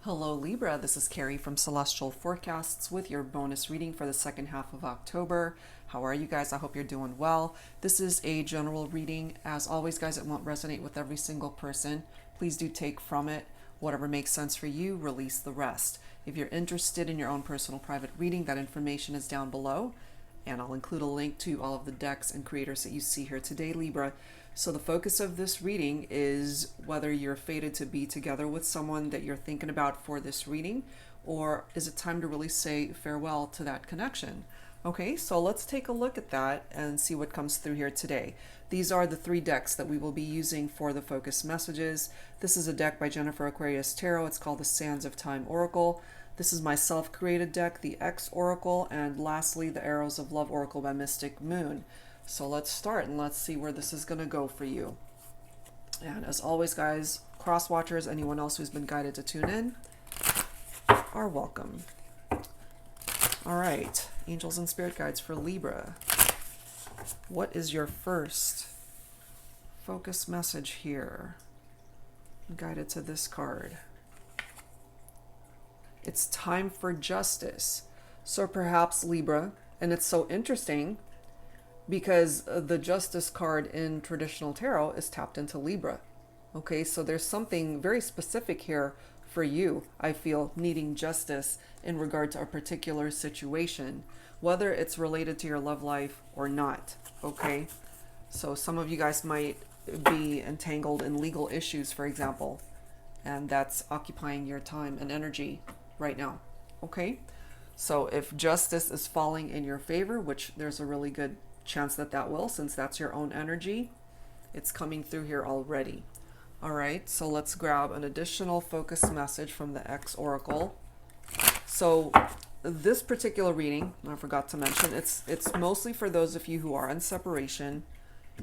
Hello Libra, this is Carrie from Celestial Forecasts with your bonus reading for the second half of October. How are you guys? I hope you're doing well. This is a general reading. As always, guys, it won't resonate with every single person. Please do take from it whatever makes sense for you, release the rest. If you're interested in your own personal private reading, that information is down below, and I'll include a link to all of the decks and creators that you see here today, Libra. So the focus of this reading is whether you're fated to be together with someone that you're thinking about for this reading, or is it time to really say farewell to that connection? Okay, so let's take a look at that and see what comes through here today. These are the three decks that we will be using for the focus messages. This is a deck by Jennifer Aquarius Tarot. It's called the Sands of Time Oracle. This is my self-created deck, the X Oracle, and lastly, the Arrows of Love Oracle by Mystic Moon. So let's start and let's see where this is going to go for you. And as always, guys, cross watchers, anyone else who's been guided to tune in, are welcome. All right, angels and spirit guides for Libra. What is your first focus message here? Guided to this card. It's time for justice. So perhaps Libra, and it's so interesting because the justice card in traditional tarot is tapped into Libra. Okay, so there's something very specific here for you, I feel, needing justice in regard to a particular situation, whether it's related to your love life or not. Okay, so some of you guys might be entangled in legal issues, for example, and that's occupying your time and energy right now. Okay, so if justice is falling in your favor, which there's a really good chance that that will, since that's your own energy, it's coming through here already. All right, so let's grab an additional focus message from the X Oracle. So this particular reading, I forgot to mention, it's mostly for those of you who are in separation,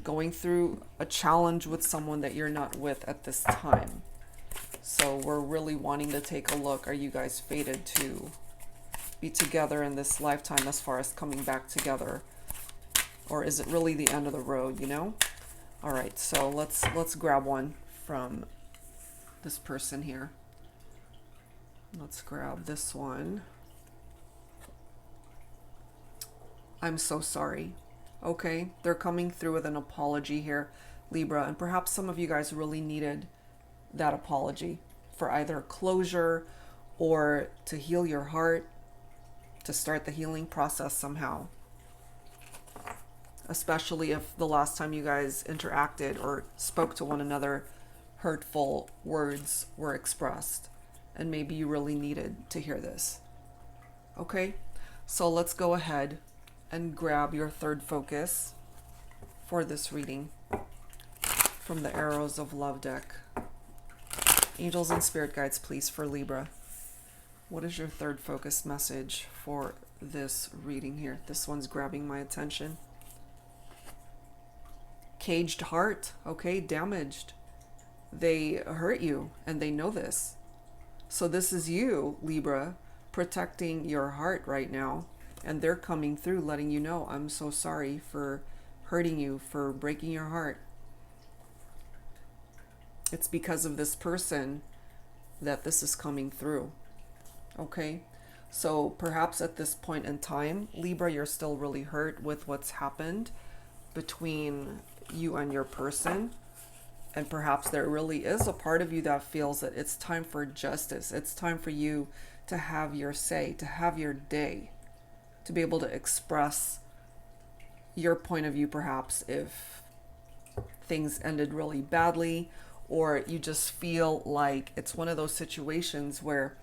going through a challenge with someone that you're not with at this time. So we're really wanting to take a look. Are you guys fated to be together in this lifetime as far as coming back together? Or is it really the end of the road, you know? All right, so let's grab one from this person here. Let's grab this one. I'm so sorry. Okay, they're coming through with an apology here, Libra, and perhaps some of you guys really needed that apology for either closure or to heal your heart, to start the healing process somehow. Especially if the last time you guys interacted or spoke to one another, hurtful words were expressed, and maybe you really needed to hear this. Okay, so let's go ahead and grab your third focus for this reading from the Arrows of Love deck. Angels and spirit guides, please, for Libra. What is your third focus message for this reading here? This one's grabbing my attention. Caged heart, okay, damaged. They hurt you and they know this. So this is you, Libra, protecting your heart right now, and they're coming through letting you know, I'm so sorry for hurting you, for breaking your heart. It's because of this person that this is coming through. Okay, so perhaps at this point in time, Libra, you're still really hurt with what's happened between you and your person, and perhaps there really is a part of you that feels that it's time for justice. It's time for you to have your say, to have your day, to be able to express your point of view, perhaps if things ended really badly, or you just feel like it's one of those situations where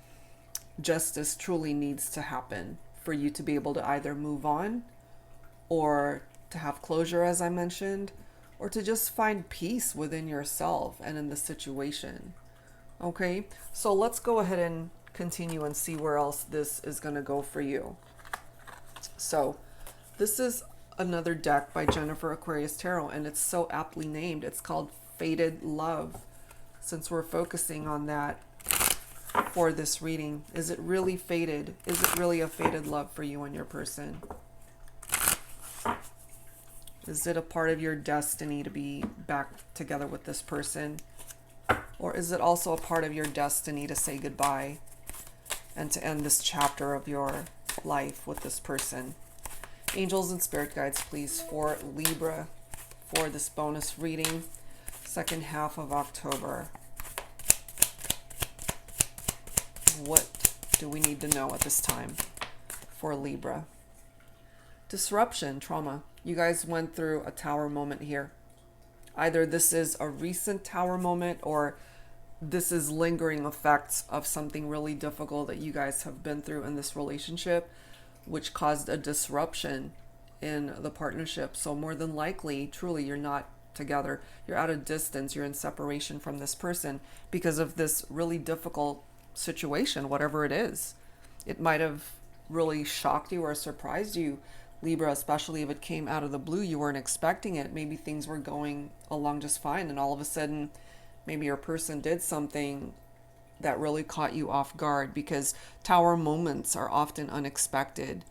justice truly needs to happen for you to be able to either move on, or to have closure, as I mentioned, or to just find peace within yourself and in the situation. Okay, so let's go ahead and continue and see where else this is going to go for you. So this is another deck by Jennifer Aquarius Tarot, and it's so aptly named. It's called Fated Love, since we're focusing on that for this reading. Is it really fated? Is it really a fated love for you and your person? Is it a part of your destiny to be back together with this person? Or is it also a part of your destiny to say goodbye and to end this chapter of your life with this person? Angels and spirit guides, please, for Libra, for this bonus reading, second half of October. What do we need to know at this time for Libra? Disruption, trauma. You guys went through a tower moment here. Either this is a recent tower moment or this is lingering effects of something really difficult that you guys have been through in this relationship, which caused a disruption in the partnership. So more than likely, truly, you're not together. You're at a distance. You're in separation from this person because of this really difficult situation, whatever it is. It might have really shocked you or surprised you, Libra, especially if it came out of the blue. You weren't expecting it. Maybe things were going along just fine, and all of a sudden, maybe your person did something that really caught you off guard, because tower moments are often unexpected.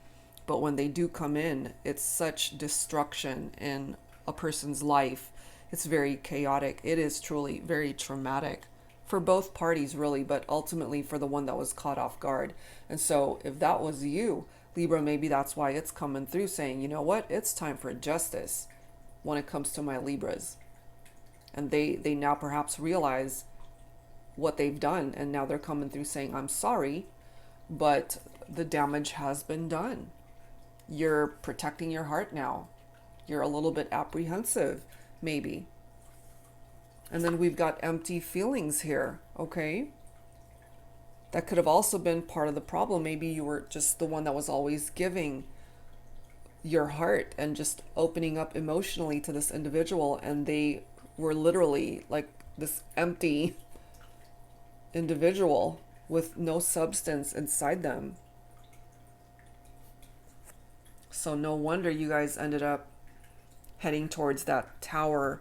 But when they do come in, it's such destruction in a person's life. It's very chaotic. It is truly very traumatic for both parties, really, but ultimately for the one that was caught off guard. And so if that was you, Libra, maybe that's why it's coming through saying, you know what, it's time for justice when it comes to my Libras. And they now perhaps realize what they've done, and now they're coming through saying, I'm sorry, but the damage has been done. You're protecting your heart now. You're a little bit apprehensive, maybe. And then we've got empty feelings here, okay? That could have also been part of the problem. Maybe you were just the one that was always giving your heart and just opening up emotionally to this individual, and they were literally like this empty individual with no substance inside them. So no wonder you guys ended up heading towards that tower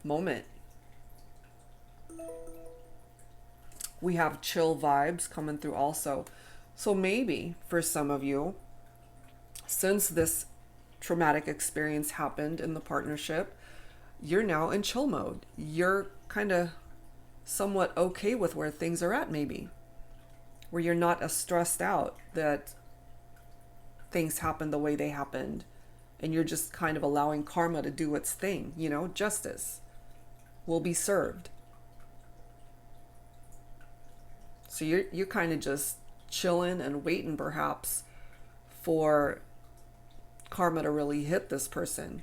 moment. We have chill vibes coming through also. So maybe for some of you, since this traumatic experience happened in the partnership, you're now in chill mode. You're kind of somewhat okay with where things are at, maybe, where you're not as stressed out that things happened the way they happened, and you're just kind of allowing karma to do its thing. You know, justice will be served. So you're kind of just chilling and waiting perhaps for karma to really hit this person.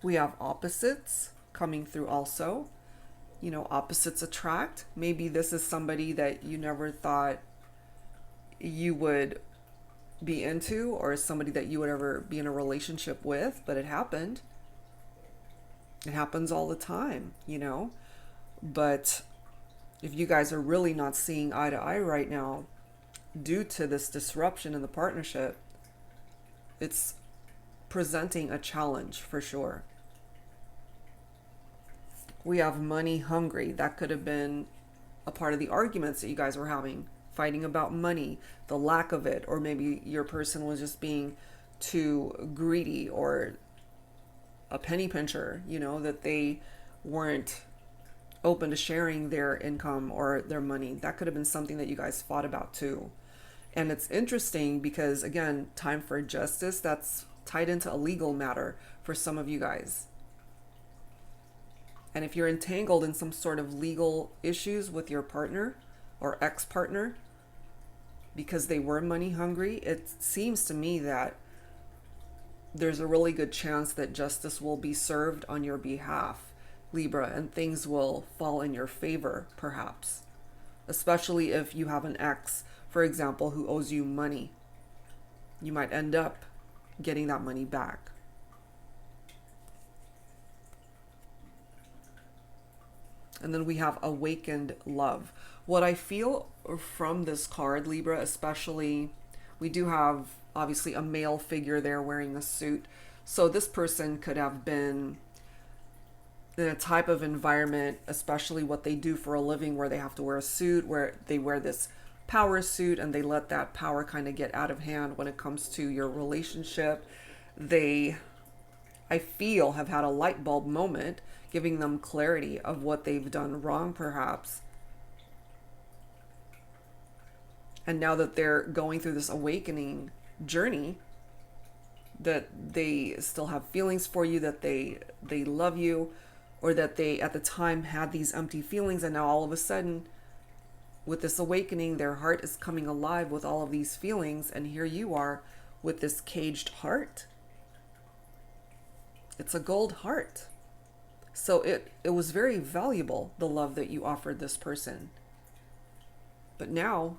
We have opposites coming through also. You know, opposites attract. Maybe this is somebody that you never thought you would be into, or somebody that you would ever be in a relationship with, but it happened. It happens all the time, you know. But if you guys are really not seeing eye to eye right now due to this disruption in the partnership, it's presenting a challenge for sure. We have money hungry. That could have been a part of the arguments that you guys were having, fighting about money, the lack of it, or maybe your person was just being too greedy or a penny pincher, you know, that they weren't open to sharing their income or their money. That could have been something that you guys fought about too. And it's interesting because, again, time for justice, that's tied into a legal matter for some of you guys. And if you're entangled in some sort of legal issues with your partner or ex-partner because they were money hungry, it seems to me that there's a really good chance that justice will be served on your behalf, Libra, and things will fall in your favor, perhaps. Especially if you have an ex, for example, who owes you money. You might end up getting that money back. And then we have awakened love. What I feel from this card, Libra, especially, we do have obviously a male figure there wearing a suit. So this person could have been in a type of environment, especially what they do for a living, where they have to wear a suit, where they wear this power suit and they let that power kind of get out of hand when it comes to your relationship. They, I feel, have had a light bulb moment. giving them clarity of what they've done wrong, perhaps. And now that they're going through this awakening journey, that they still have feelings for you, that they love you, or that they at the time had these empty feelings, and now all of a sudden with this awakening their heart is coming alive with all of these feelings, and here you are with this caged heart. It's a gold heart. So it was very valuable, the love that you offered this person. But now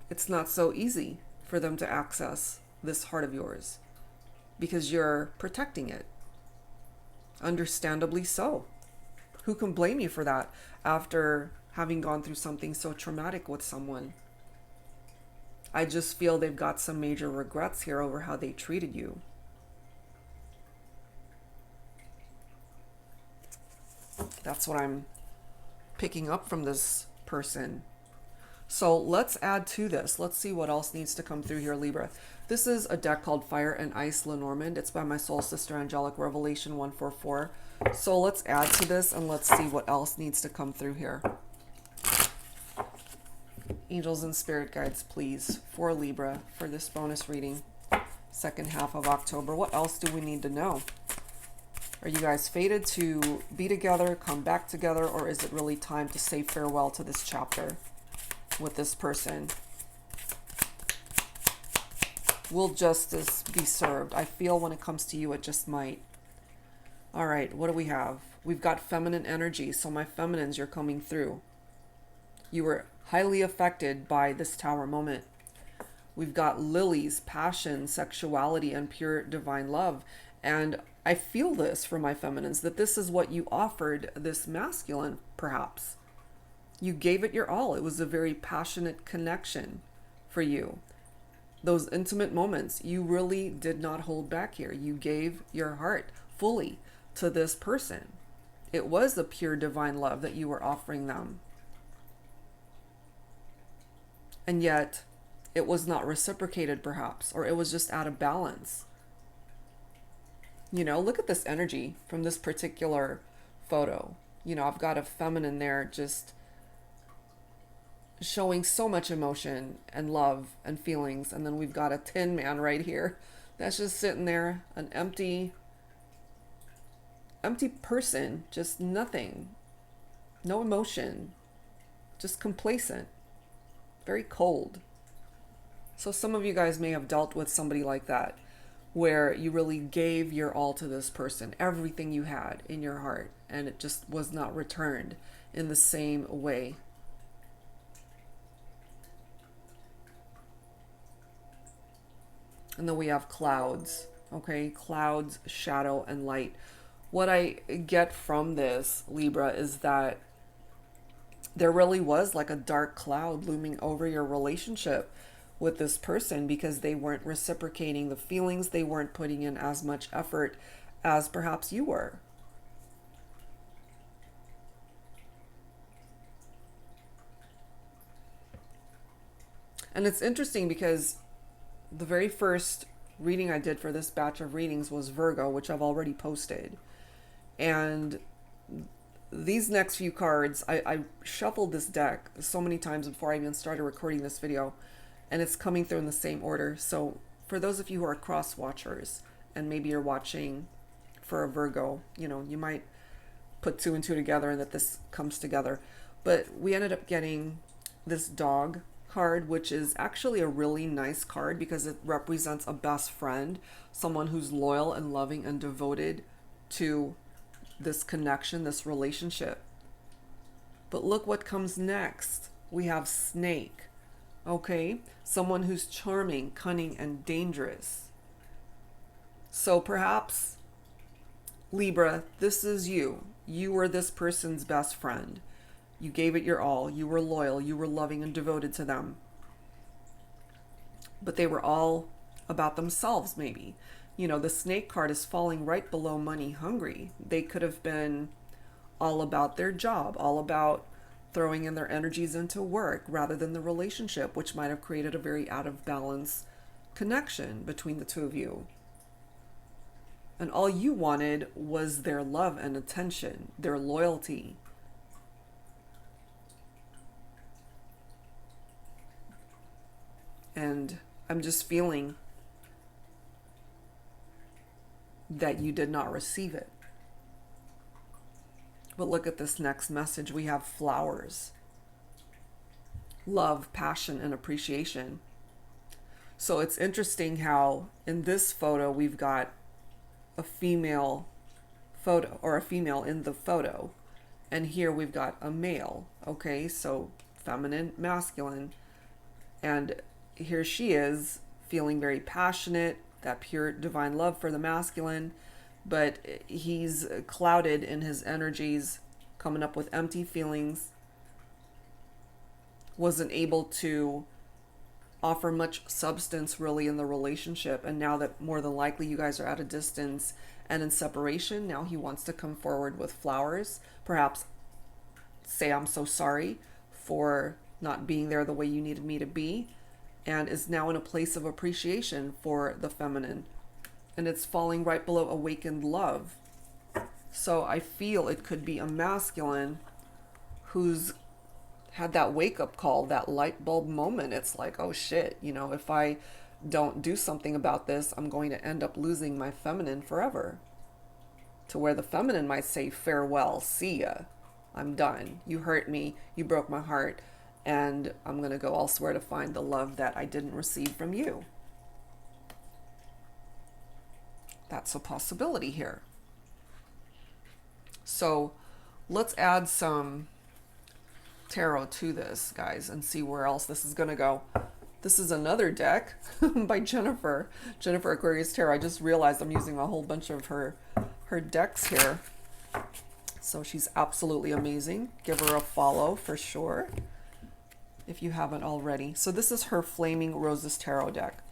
it's not so easy for them to access this heart of yours because you're protecting it. Understandably so. Who can blame you for that after having gone through something so traumatic with someone? I just feel they've got some major regrets here over how they treated you. That's what I'm picking up from this person. So let's add to this. Let's see what else needs to come through here, Libra. This is a deck called Fire and Ice Lenormand. It's by my soul sister, Angelic Revelation 144. So let's add to this and let's see what else needs to come through here. Angels and spirit guides, please, for Libra, for this bonus reading, second half of October. What else do we need to know? Are you guys fated to be together, come back together, or is it really time to say farewell to this chapter with this person? Will justice be served? I feel when it comes to you, it just might. All right, what do we have? We've got feminine energy. So my feminines, you're coming through. You were highly affected by this tower moment. We've got lilies, passion, sexuality, and pure divine love. And I feel this for my feminines, that this is what you offered this masculine, perhaps. You gave it your all. It was a very passionate connection for you. Those intimate moments, you really did not hold back here. You gave your heart fully to this person. It was a pure divine love that you were offering them. And yet, it was not reciprocated, perhaps, or it was just out of balance. You know, look at this energy from this particular photo. You know, I've got a feminine there just showing so much emotion and love and feelings. And then we've got a tin man right here that's just sitting there, an empty person, just nothing, no emotion, just complacent, very cold. So some of you guys may have dealt with somebody like that, where you really gave your all to this person, everything you had in your heart, and it just was not returned in the same way. And then we have clouds, okay? Clouds, shadow, and light. What I get from this, Libra, is that there really was like a dark cloud looming over your relationship with this person because they weren't reciprocating the feelings. They weren't putting in as much effort as perhaps you were. And it's interesting because the very first reading I did for this batch of readings was Virgo, which I've already posted. And these next few cards, I shuffled this deck so many times before I even started recording this video, and it's coming through in the same order. So for those of you who are cross watchers and maybe you're watching for a Virgo, you know, you might put two and two together and that this comes together. But we ended up getting this dog card, which is actually a really nice card because it represents a best friend, someone who's loyal and loving and devoted to this connection, this relationship. But look what comes next. We have snake. Okay, someone who's charming, cunning, and dangerous. So perhaps, Libra, this is you. You were this person's best friend. You gave it your all. You were loyal. You were loving and devoted to them. But they were all about themselves, maybe. You know, the snake card is falling right below money hungry. They could have been all about their job, all about throwing in their energies into work rather than the relationship, which might have created a very out of balance connection between the two of you. And all you wanted was their love and attention, their loyalty. And I'm just feeling that you did not receive it. But look at this next message. We have flowers, love, passion, and appreciation. So it's interesting how in this photo we've got a female photo, or a female in the photo, and here we've got a male. Okay, so feminine, masculine, and here she is feeling very passionate, that pure divine love for the masculine, but he's clouded in his energies, coming up with empty feelings, wasn't able to offer much substance really in the relationship. And now that more than likely you guys are at a distance and in separation, now he wants to come forward with flowers, perhaps say, I'm so sorry for not being there the way you needed me to be, and is now in a place of appreciation for the feminine. And it's falling right below awakened love. So I feel it could be a masculine who's had that wake-up call, that light bulb moment. It's like, oh shit, if I don't do something about this, I'm going to end up losing my feminine forever. To where the feminine might say, farewell, see ya, I'm done. You hurt me, you broke my heart, and I'm going to go elsewhere to find the love that I didn't receive from you. That's a possibility here. So let's add some tarot to this, guys, and see where else this is going to go. This is another deck by Jennifer Aquarius Tarot. I just realized I'm using a whole bunch of her decks here. So she's absolutely amazing. Give her a follow for sure if you haven't already. So this is her Flaming Roses Tarot deck.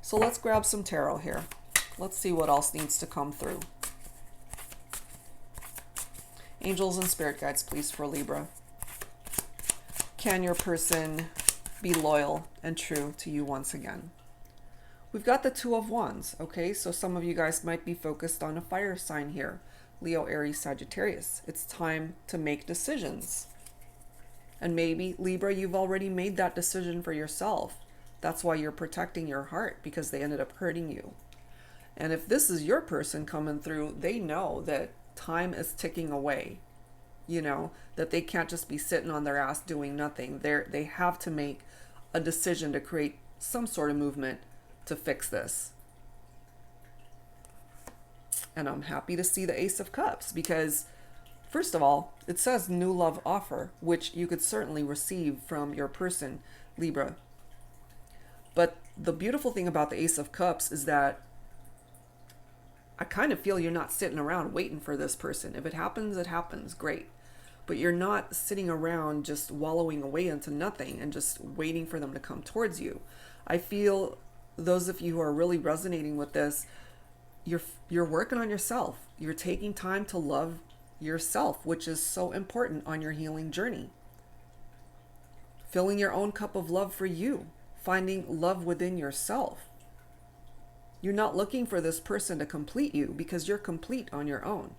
So let's grab some tarot here. Let's see what else needs to come through. Angels and spirit guides, please, for Libra. Can your person be loyal and true to you once again? We've got the Two of Wands, okay? So some of you guys might be focused on a fire sign here. Leo, Aries, Sagittarius. It's time to make decisions. And maybe, Libra, you've already made that decision for yourself. That's why you're protecting your heart, because they ended up hurting you. And if this is your person coming through, they know that time is ticking away. That they can't just be sitting on their ass doing nothing. They have to make a decision to create some sort of movement to fix this. And I'm happy to see the Ace of Cups, because first of all, it says new love offer, which you could certainly receive from your person, Libra. But the beautiful thing about the Ace of Cups is that I kind of feel you're not sitting around waiting for this person. If it happens, it happens. Great. But you're not sitting around just wallowing away into nothing and just waiting for them to come towards you. I feel those of you who are really resonating with this, you're working on yourself. You're taking time to love yourself, which is so important on your healing journey. Filling your own cup of love for you. Finding love within yourself. You're not looking for this person to complete you, because you're complete on your own.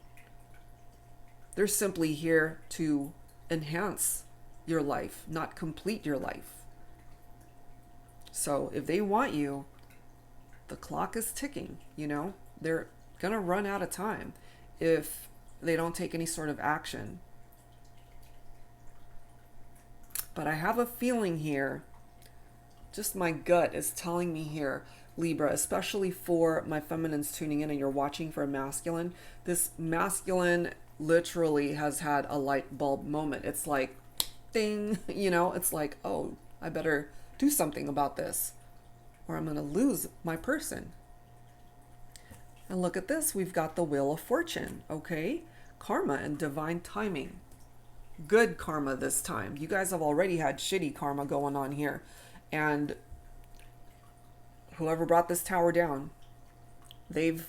They're simply here to enhance your life, not complete your life. So if they want you, the clock is ticking, They're going to run out of time if they don't take any sort of action. But I have a feeling here, just my gut is telling me here, Libra, especially for my feminines tuning in and you're watching for a masculine, this masculine literally has had a light bulb moment. It's like, ding, it's like, oh, I better do something about this or I'm going to lose my person. And look at this. We've got the Wheel of Fortune, okay? Karma and divine timing. Good karma this time. You guys have already had shitty karma going on here. And whoever brought this tower down, they've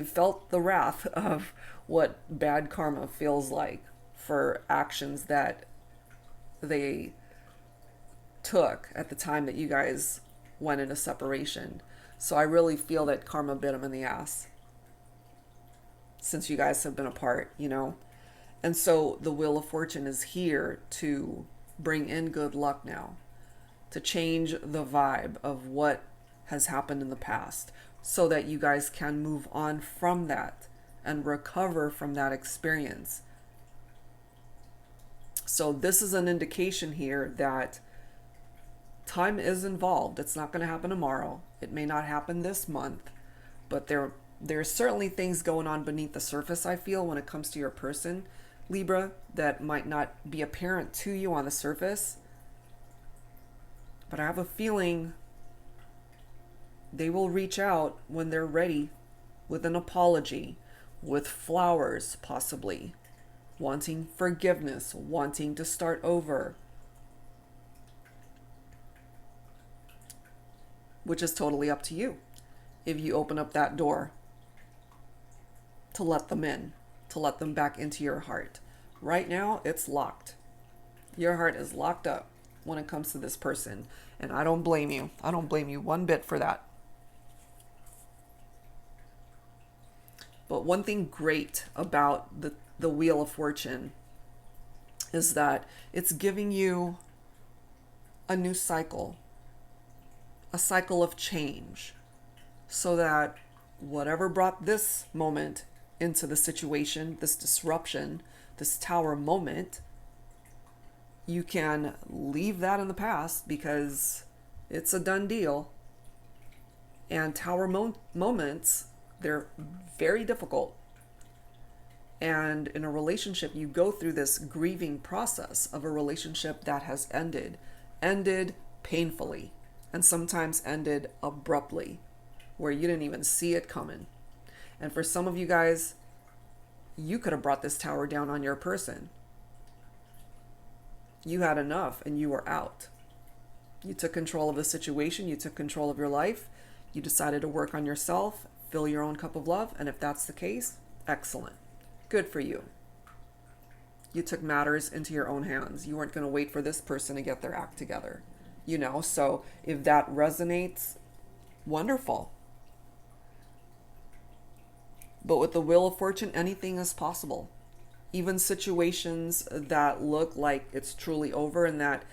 felt the wrath of what bad karma feels like for actions that they took at the time that you guys went into separation. So I really feel that karma bit him in the ass since you guys have been apart, you know? And so the Wheel of Fortune is here to bring in good luck now, to change the vibe of what has happened in the past so that you guys can move on from that and recover from that experience. So this is an indication here that time is involved. It's not going to happen tomorrow. It may not happen this month, but there's certainly things going on beneath the surface, I feel, when it comes to your person, Libra, that might not be apparent to you on the surface. But I have a feeling they will reach out when they're ready with an apology, with flowers possibly, wanting forgiveness, wanting to start over, which is totally up to you if you open up that door to let them in, to let them back into your heart. Right now, it's locked. Your heart is locked up when it comes to this person. And I don't blame you. I don't blame you one bit for that. But one thing great about the Wheel of Fortune is that it's giving you a new cycle, a cycle of change, so that whatever brought this moment into the situation, this disruption, this tower moment, you can leave that in the past because it's a done deal. And tower moments, they're very difficult. And in a relationship, you go through this grieving process of a relationship that has ended painfully, and sometimes ended abruptly, where you didn't even see it coming. And for some of you guys, you could have brought this tower down on your person. You had enough and you were out. You took control of the situation. You took control of your life. You decided to work on yourself, fill your own cup of love. And if that's the case, excellent. Good for you. You took matters into your own hands. You weren't going to wait for this person to get their act together. You know, so if that resonates, wonderful. But with the Wheel of Fortune, anything is possible. Even situations that look like it's truly over and that,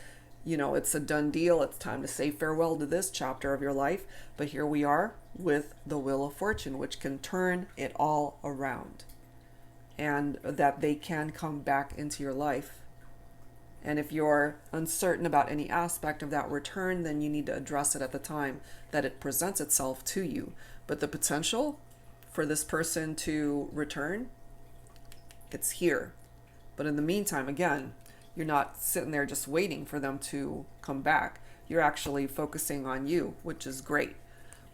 you know, it's a done deal. It's time to say farewell to this chapter of your life. But here we are with the Wheel of Fortune, which can turn it all around. And that they can come back into your life. And if you're uncertain about any aspect of that return, then you need to address it at the time that it presents itself to you. But the potential for this person to return, it's here. But in the meantime, again, you're not sitting there just waiting for them to come back. You're actually focusing on you, which is great.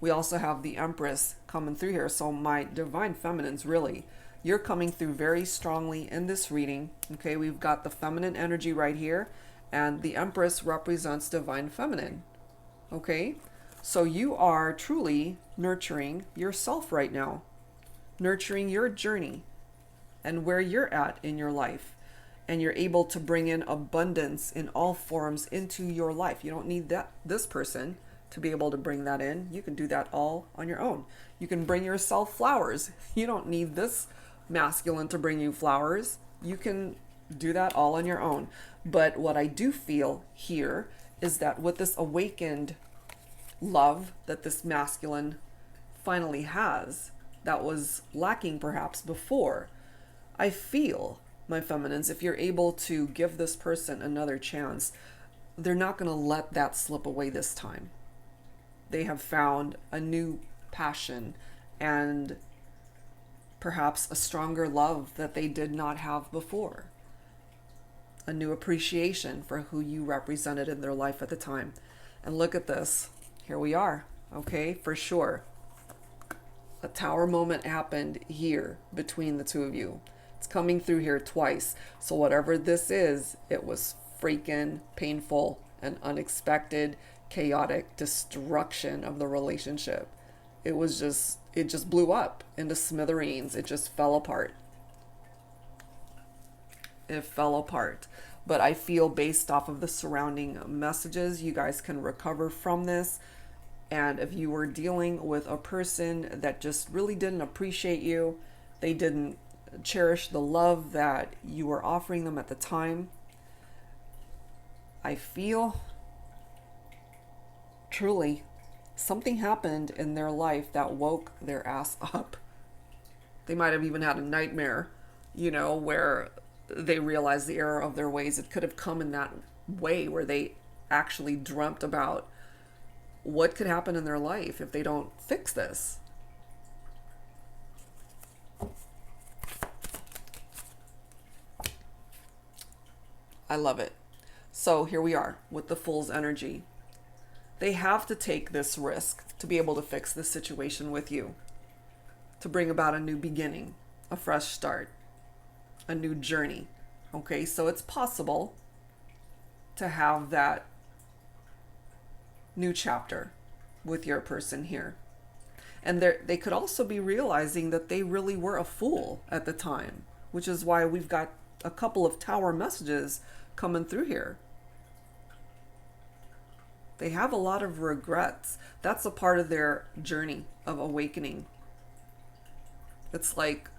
We also have the Empress coming through here. So my divine feminines, really, you're coming through very strongly in this reading. Okay, we've got the feminine energy right here, and the Empress represents divine feminine. Okay, so you are truly nurturing yourself right now, nurturing your journey and where you're at in your life. And you're able to bring in abundance in all forms into your life. You don't need this person to be able to bring that in. You can do that all on your own. You can bring yourself flowers. You don't need this masculine to bring you flowers. You can do that all on your own. But what I do feel here is that with this awakened love that this masculine finally has, that was lacking perhaps before, I feel, my feminines, if you're able to give this person another chance, they're not going to let that slip away this time. They have found a new passion and perhaps a stronger love that they did not have before. A new appreciation for who you represented in their life at the time. And look at this. Here we are. Okay, for sure. A tower moment happened here between the two of you. It's coming through here twice. So whatever this is, it was freaking painful and unexpected, chaotic destruction of the relationship. It just blew up into smithereens. It just fell apart. It fell apart. But I feel based off of the surrounding messages, you guys can recover from this. And if you were dealing with a person that just really didn't appreciate you, they didn't cherish the love that you were offering them at the time, I feel truly something happened in their life that woke their ass up. They might have even had a nightmare, where they realized the error of their ways. It could have come in that way where they actually dreamt about what could happen in their life if they don't fix this. I love it. So here we are with the Fool's energy. They have to take this risk to be able to fix this situation with you, to bring about a new beginning, a fresh start, a new journey. Okay, so it's possible to have that new chapter with your person here. And they could also be realizing that they really were a fool at the time, which is why we've got a couple of tower messages coming through here. They have a lot of regrets. That's a part of their journey of awakening. It's like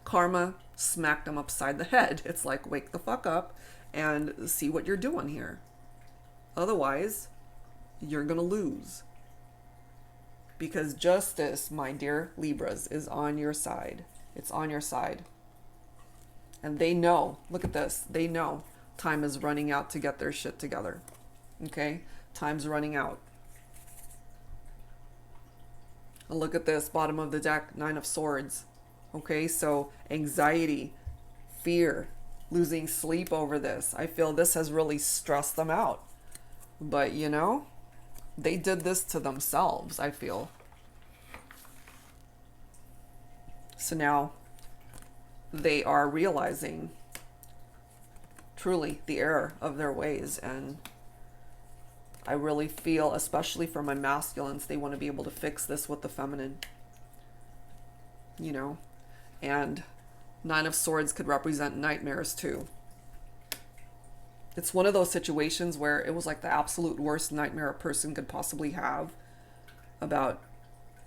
karma smacked them upside the head. It's like, wake the fuck up and see what you're doing here. Otherwise, you're going to lose. Because justice, my dear Libras, is on your side. It's on your side. And they know, look at this, they know time is running out to get their shit together. Okay? Time's running out. And look at this, bottom of the deck, 9 of Swords. Okay, so anxiety, fear, losing sleep over this. I feel this has really stressed them out. But, they did this to themselves, I feel. So now they are realizing truly the error of their ways. And I really feel, especially for my masculines, they want to be able to fix this with the feminine. And 9 of Swords could represent nightmares too. It's one of those situations where it was like the absolute worst nightmare a person could possibly have about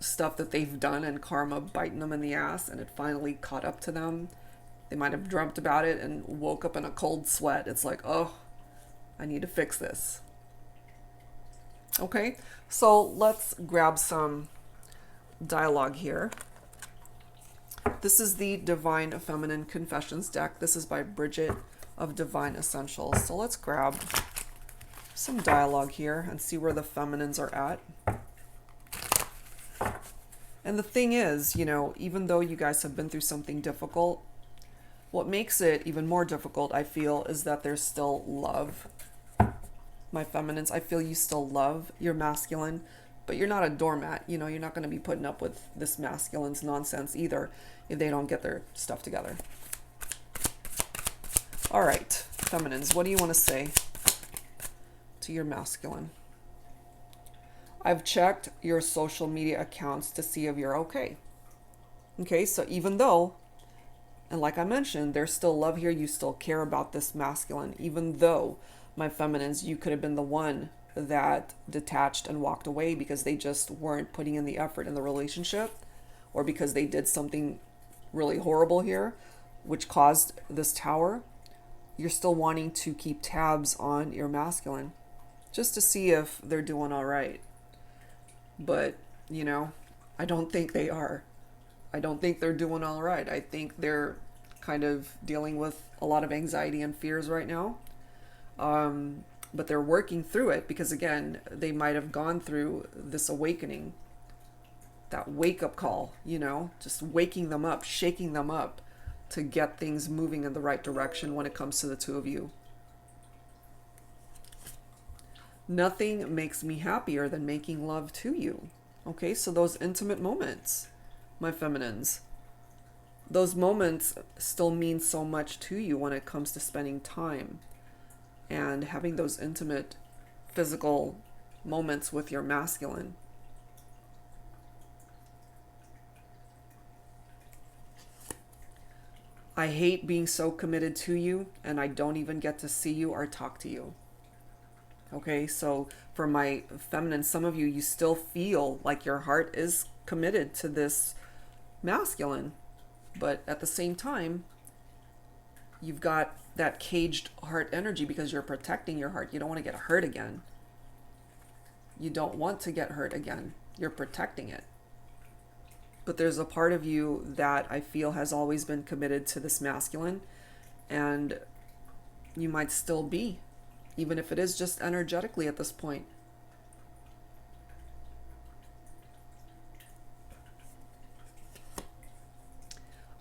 stuff that they've done and karma biting them in the ass, and it finally caught up to them. They might have dreamt about it and woke up in a cold sweat. It's like, oh, I need to fix this. Okay, so let's grab some dialogue here. This is the Divine Feminine Confessions deck. This is by Bridget of Divine Essentials. So let's grab some dialogue here and see where the feminines are at. And the thing is, even though you guys have been through something difficult, what makes it even more difficult, I feel, is that there's still love. My feminines, I feel you still love your masculine, but you're not a doormat. You're not going to be putting up with this masculine's nonsense either if they don't get their stuff together. All right, feminines, what do you want to say to your masculine? I've checked your social media accounts to see if you're okay. Okay, so even though, and like I mentioned, there's still love here, you still care about this masculine, even though, my feminines, you could have been the one that detached and walked away because they just weren't putting in the effort in the relationship, or because they did something really horrible here, which caused this tower. You're still wanting to keep tabs on your masculine just to see if they're doing all right. But, I don't think they are. I don't think they're doing all right. I think they're kind of dealing with a lot of anxiety and fears right now. But they're working through it because, again, they might have gone through this awakening, that wake-up call, just waking them up, shaking them up to get things moving in the right direction when it comes to the two of you. Nothing makes me happier than making love to you. Okay, so those intimate moments, my feminines, those moments still mean so much to you when it comes to spending time and having those intimate physical moments with your masculine. I hate being so committed to you and I don't even get to see you or talk to you. Okay, so for my feminine, some of you, you still feel like your heart is committed to this masculine, but at the same time, you've got that caged heart energy because you're protecting your heart. You don't want to get hurt again. You don't want to get hurt again. You're protecting it. But there's a part of you that I feel has always been committed to this masculine, and you might still be, even if it is just energetically at this point.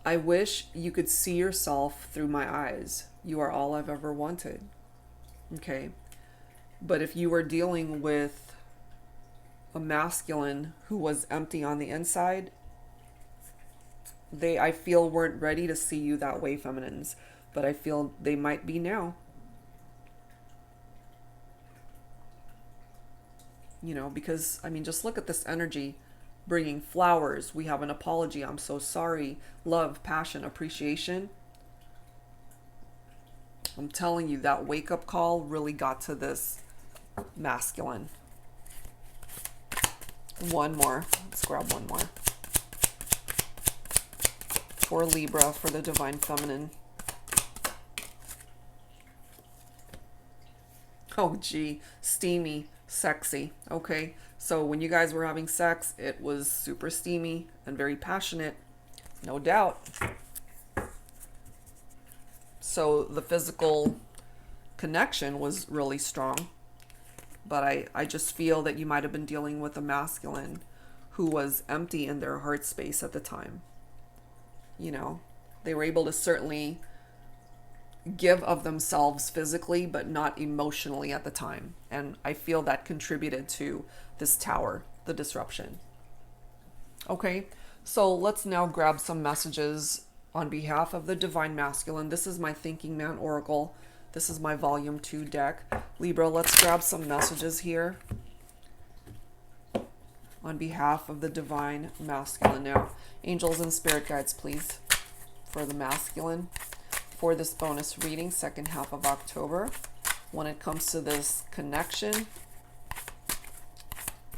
I wish you could see yourself through my eyes. You are all I've ever wanted. Okay. But if you were dealing with a masculine who was empty on the inside, they, I feel, weren't ready to see you that way, feminines. But I feel they might be now. You know, because, I mean, just look at this energy. Bringing flowers. We have an apology. I'm so sorry. Love, passion, appreciation. I'm telling you, that wake-up call really got to this masculine. One more. Let's grab one more. For Libra, for the divine feminine. Oh, gee. Steamy, sexy. Okay. So when you guys were having sex, it was super steamy and very passionate. No doubt. So the physical connection was really strong. But I just feel that you might have been dealing with a masculine who was empty in their heart space at the time. You know, they were able to certainly give of themselves physically, but not emotionally at the time. And I feel that contributed to this tower, the disruption. Okay, so let's now grab some messages on behalf of the divine masculine. This is my Thinking Man Oracle. This is my volume 2 deck. Libra, let's grab some messages here on behalf of the divine masculine. Now, angels and spirit guides, please, for the masculine, for this bonus reading, second half of October, when it comes to this connection.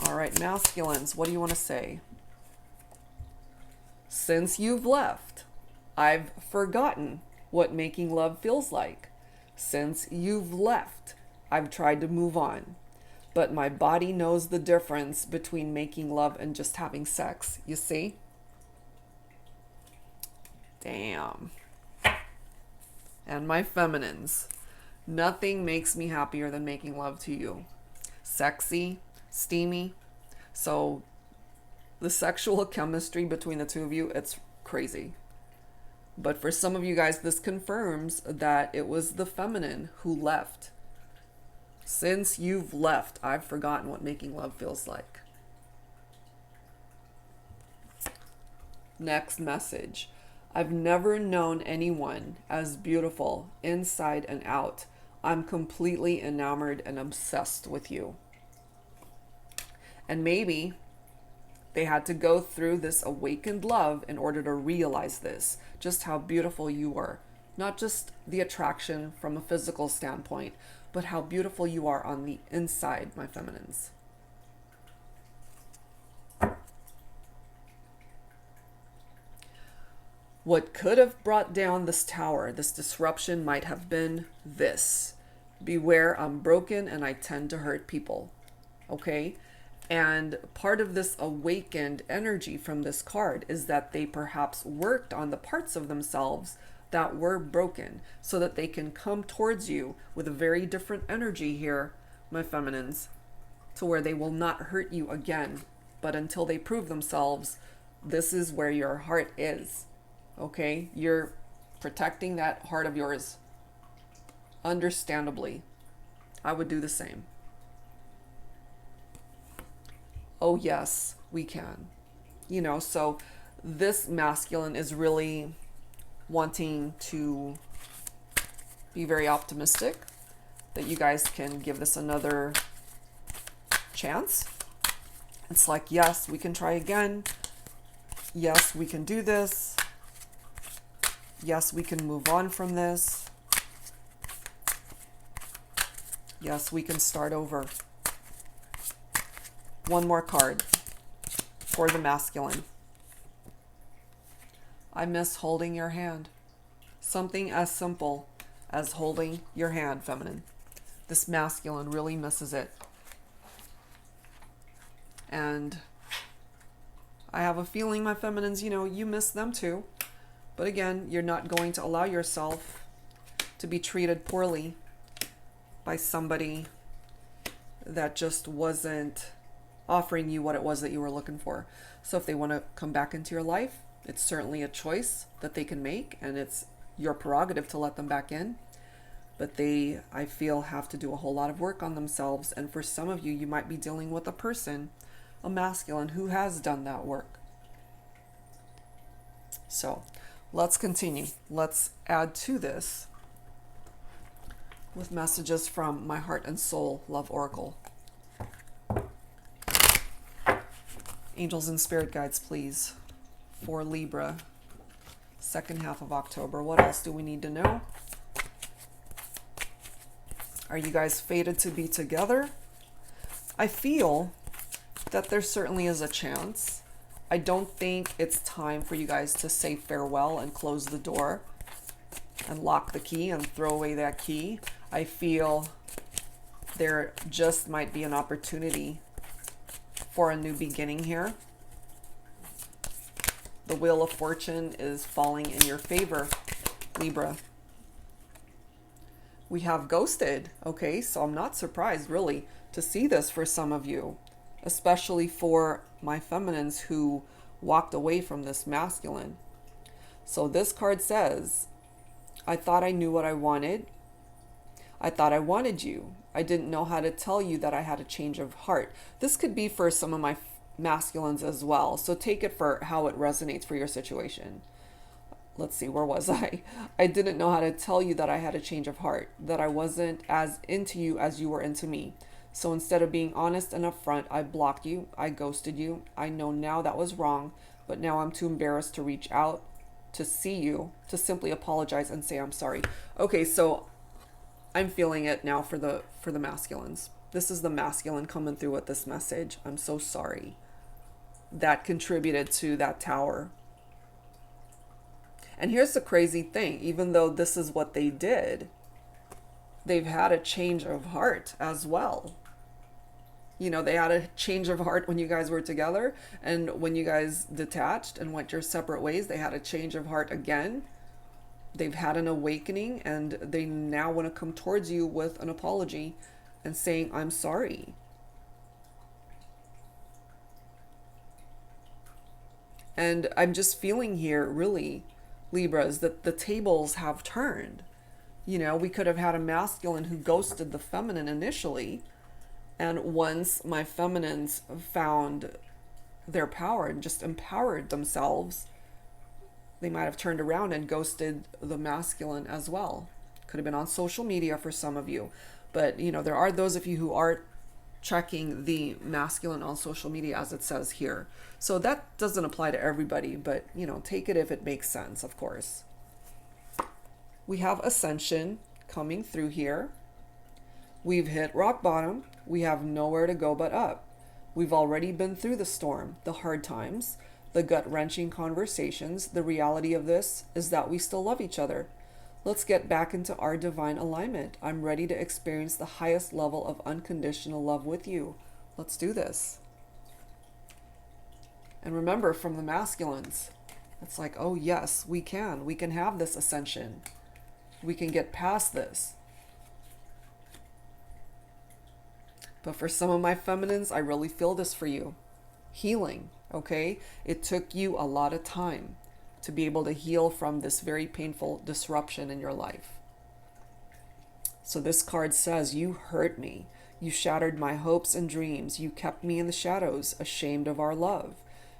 All right, masculines, what do you want to say? Since you've left, I've forgotten what making love feels like. Since you've left, I've tried to move on, but my body knows the difference between making love and just having sex. You see? Damn. And my feminines, nothing makes me happier than making love to you. Sexy, steamy. So the sexual chemistry between the two of you, it's crazy. But for some of you guys, this confirms that it was the feminine who left. Since you've left, I've forgotten what making love feels like. Next message. I've never known anyone as beautiful inside and out. I'm completely enamored and obsessed with you. And maybe they had to go through this awakened love in order to realize this, just how beautiful you were. Not just the attraction from a physical standpoint, but how beautiful you are on the inside, my feminines. What could have brought down this tower, this disruption, might have been this. Beware, I'm broken and I tend to hurt people. Okay? And part of this awakened energy from this card is that they perhaps worked on the parts of themselves that were broken so that they can come towards you with a very different energy here, my feminines, to where they will not hurt you again. But until they prove themselves, this is where your heart is. Okay? You're protecting that heart of yours. Understandably. I would do the same. Oh yes, we can. You know, so this masculine is really wanting to be very optimistic that you guys can give this another chance. It's like, yes, we can try again. Yes, we can do this. Yes, we can move on from this. Yes, we can start over. One more card for the masculine. I miss holding your hand. Something as simple as holding your hand, feminine. This masculine really misses it. And I have a feeling, my feminines, you miss them too. But again, you're not going to allow yourself to be treated poorly by somebody that just wasn't offering you what it was that you were looking for. So if they want to come back into your life, it's certainly a choice that they can make, and it's your prerogative to let them back in. But they, I feel, have to do a whole lot of work on themselves. And for some of you, you might be dealing with a person, a masculine, who has done that work. So let's continue. Let's add to this with messages from my Heart and Soul Love Oracle. Angels and spirit guides, please, for Libra, second half of October. What else do we need to know? Are you guys fated to be together? I feel that there certainly is a chance. I don't think it's time for you guys to say farewell and close the door and lock the key and throw away that key. I feel there just might be an opportunity for a new beginning here. The wheel of fortune is falling in your favor, Libra. We have ghosted, okay? So I'm not surprised, really, to see this for some of you, especially for my feminines who walked away from this masculine. So this card says, I thought I knew what I wanted. I thought I wanted you. I didn't know how to tell you that I had a change of heart. This could be for some of my masculines as well. So take it for how it resonates for your situation. Let's see, where was I? I didn't know how to tell you that I had a change of heart, that I wasn't as into you as you were into me. So instead of being honest and upfront, I blocked you. I ghosted you. I know now that was wrong, but now I'm too embarrassed to reach out, to see you, to simply apologize and say I'm sorry. Okay, so I'm feeling it now for the masculines. This is the masculine coming through with this message. I'm so sorry. That contributed to that tower. And here's the crazy thing. Even though this is what they did, they've had a change of heart as well. They had a change of heart when you guys were together, and when you guys detached and went your separate ways, they had a change of heart again. They've had an awakening, and they now want to come towards you with an apology and saying, I'm sorry. And I'm just feeling here, really, Libras, that the tables have turned. We could have had a masculine who ghosted the feminine initially. And once my feminines found their power and just empowered themselves, they might have turned around and ghosted the masculine as well. Could have been on social media for some of you. But, there are those of you who are checking the masculine on social media, as it says here. So that doesn't apply to everybody, but, take it if it makes sense, of course. We have ascension coming through here. We've hit rock bottom. We have nowhere to go but up. We've already been through the storm, the hard times, the gut-wrenching conversations. The reality of this is that we still love each other. Let's get back into our divine alignment. I'm ready to experience the highest level of unconditional love with you. Let's do this. And remember, from the masculines, it's like, oh yes, we can. We can have this ascension. We can get past this. But for some of my feminines, I really feel this for you. Healing, okay? It took you a lot of time to be able to heal from this very painful disruption in your life. So this card says, you hurt me. You shattered my hopes and dreams. You kept me in the shadows, ashamed of our love.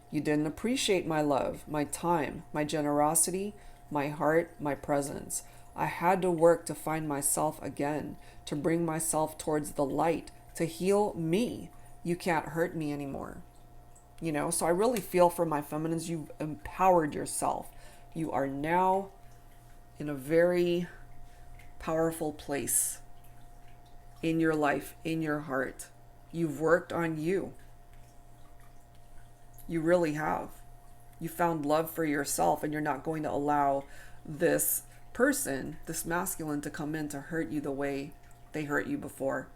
You didn't appreciate my love, my time, my generosity, my heart, my presence. I had to work to find myself again, to bring myself towards the light, to heal me. You can't hurt me anymore. So I really feel for my feminines, you've empowered yourself. You are now in a very powerful place, in your life, in your heart. You've worked on you. You really have. You found love for yourself, and you're not going to allow this person, this masculine, to come in to hurt you the way they hurt you before.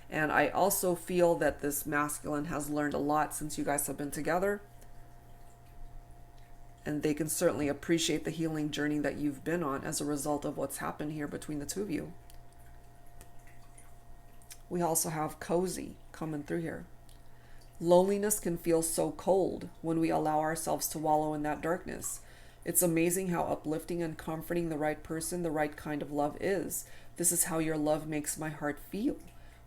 And I also feel that this masculine has learned a lot since you guys have been together. And they can certainly appreciate the healing journey that you've been on as a result of what's happened here between the two of you. We also have cozy coming through here. Loneliness can feel so cold when we allow ourselves to wallow in that darkness. It's amazing how uplifting and comforting the right person, the right kind of love is. This is how your love makes my heart feel.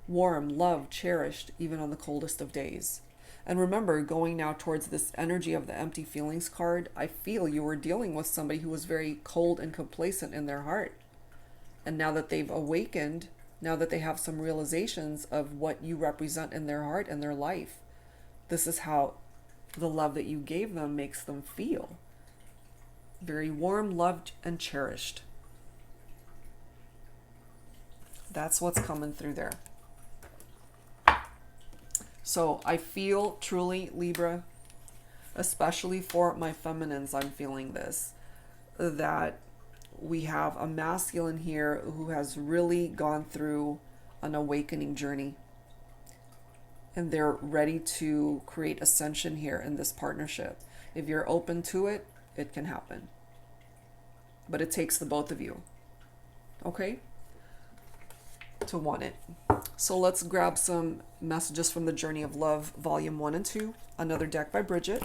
Warm, loved, cherished, even on the coldest of days. And remember, going now towards this energy of the empty feelings card, I feel you were dealing with somebody who was very cold and complacent in their heart. And now that they've awakened, now that they have some realizations of what you represent in their heart and their life, this is how the love that you gave them makes them feel. Very warm, loved, and cherished. That's what's coming through there. So I feel truly, Libra, especially for my feminines, I'm feeling this, that we have a masculine here who has really gone through an awakening journey. And they're ready to create ascension here in this partnership. If you're open to it, it can happen. But it takes the both of you, okay, to want it. So let's grab some messages from the Journey of Love, Volume 1 and 2. Another deck by Bridget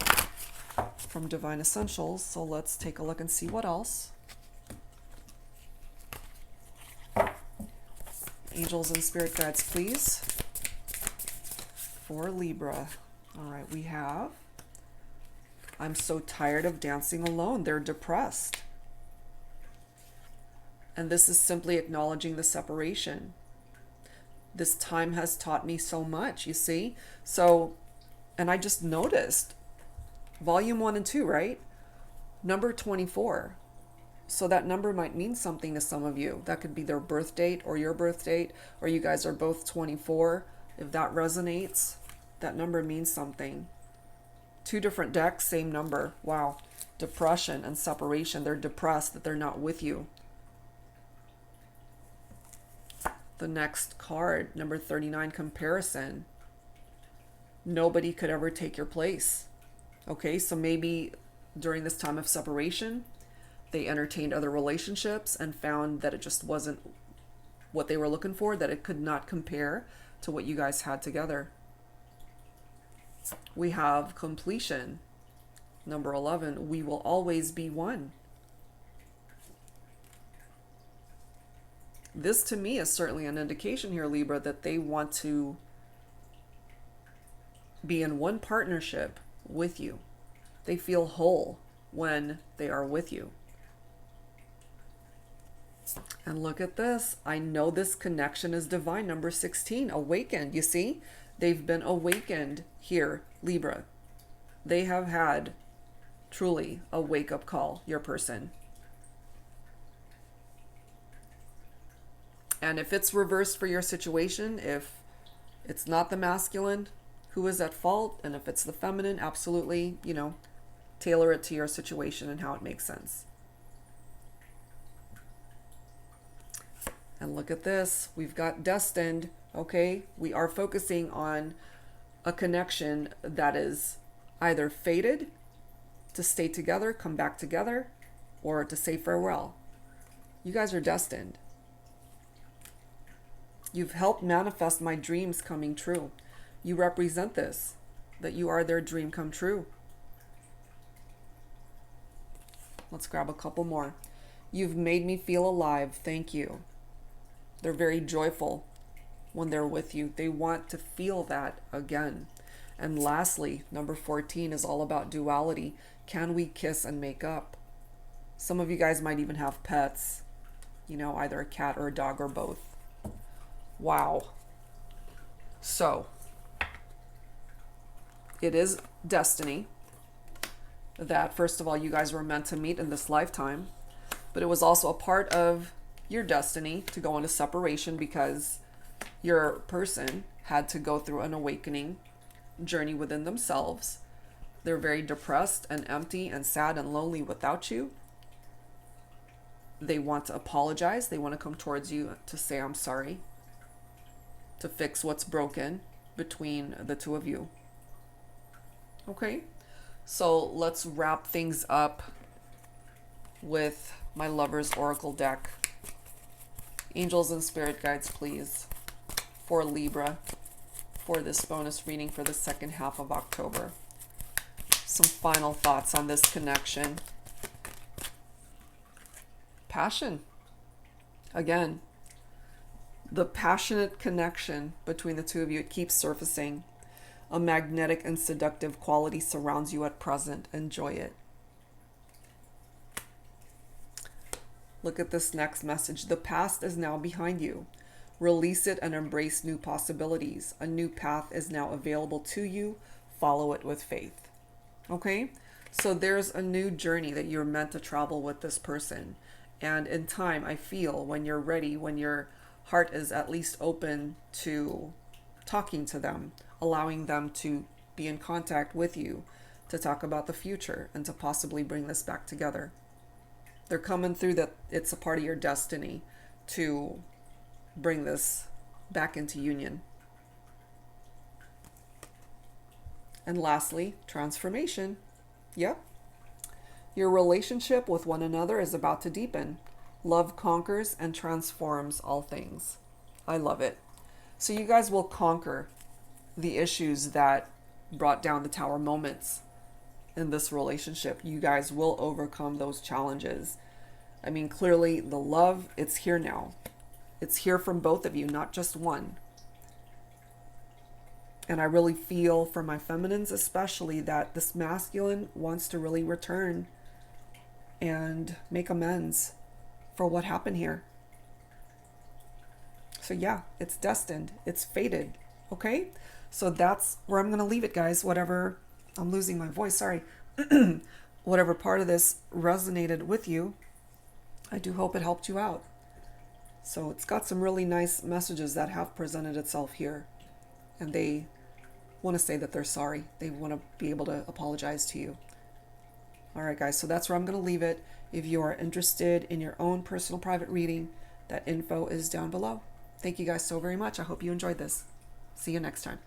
from Divine Essentials. So let's take a look and see what else. Angels and spirit guides, please. For Libra. All right, we have, I'm so tired of dancing alone. They're depressed. And this is simply acknowledging the separation. This time has taught me so much, you see? So, and I just noticed, Volume 1 and 2, right? Number 24. So that number might mean something to some of you. That could be their birth date or your birth date, or you guys are both 24. If that resonates, that number means something. Two different decks, same number. Wow. Depression and separation. They're depressed that they're not with you. The next card, number 39, comparison. Nobody could ever take your place. Okay, so maybe during this time of separation, they entertained other relationships and found that it just wasn't what they were looking for, that it could not compare to what you guys had together. We have completion. Number 11, we will always be one. This to me is certainly an indication here, Libra, that they want to be in one partnership with you. They feel whole when they are with you. And look at this. I know this connection is divine. Number 16, awakened. You see? They've been awakened here, Libra. They have had truly a wake-up call, your person. And if it's reversed for your situation, if it's not the masculine who is at fault, and if it's the feminine, absolutely, tailor it to your situation and how it makes sense. And look at this. We've got destined, okay? We are focusing on a connection that is either fated to stay together, come back together, or to say farewell. You guys are destined. You've helped manifest my dreams coming true. You represent this, that you are their dream come true. Let's grab a couple more. You've made me feel alive. Thank you. They're very joyful when they're with you. They want to feel that again. And lastly, number 14 is all about duality. Can we kiss and make up? Some of you guys might even have pets, either a cat or a dog or both. Wow. So, it is destiny that, first of all, you guys were meant to meet in this lifetime, but it was also a part of your destiny to go into separation because Your person had to go through an awakening journey within themselves. They're very depressed and empty and sad and lonely without you. They want to apologize. They want to come towards you to say, I'm sorry, to fix what's broken between the two of you. Okay, so let's wrap things up with my Lover's Oracle deck. Angels and spirit guides, please, for Libra, for this bonus reading for the second half of October. Some final thoughts on this connection. Passion. Again, the passionate connection between the two of you, it keeps surfacing. A magnetic and seductive quality surrounds you at present. Enjoy it. Look at this next message. The past is now behind you. Release it and embrace new possibilities. A new path is now available to you. Follow it with faith. Okay? So there's a new journey that you're meant to travel with this person. And in time, I feel when you're ready, when your heart is at least open to talking to them, allowing them to be in contact with you, to talk about the future and to possibly bring this back together. They're coming through that it's a part of your destiny to bring this back into union. And lastly, transformation. Yep. Your relationship with one another is about to deepen. Love conquers and transforms all things. I love it. So you guys will conquer the issues that brought down the tower moments in this relationship. You guys will overcome those challenges. I mean, clearly the love, it's here now. It's here from both of you, not just one. And I really feel for my feminines especially that this masculine wants to really return and make amends for what happened here. So yeah, it's destined. It's fated. Okay? So that's where I'm going to leave it, guys. Whatever, I'm losing my voice, sorry. Whatever part of this resonated with you, I do hope it helped you out. So it's got some really nice messages that have presented itself here. And they want to say that they're sorry. They want to be able to apologize to you. All right, guys, so that's where I'm going to leave it. If you are interested in your own personal private reading, that info is down below. Thank you guys so very much. I hope you enjoyed this. See you next time.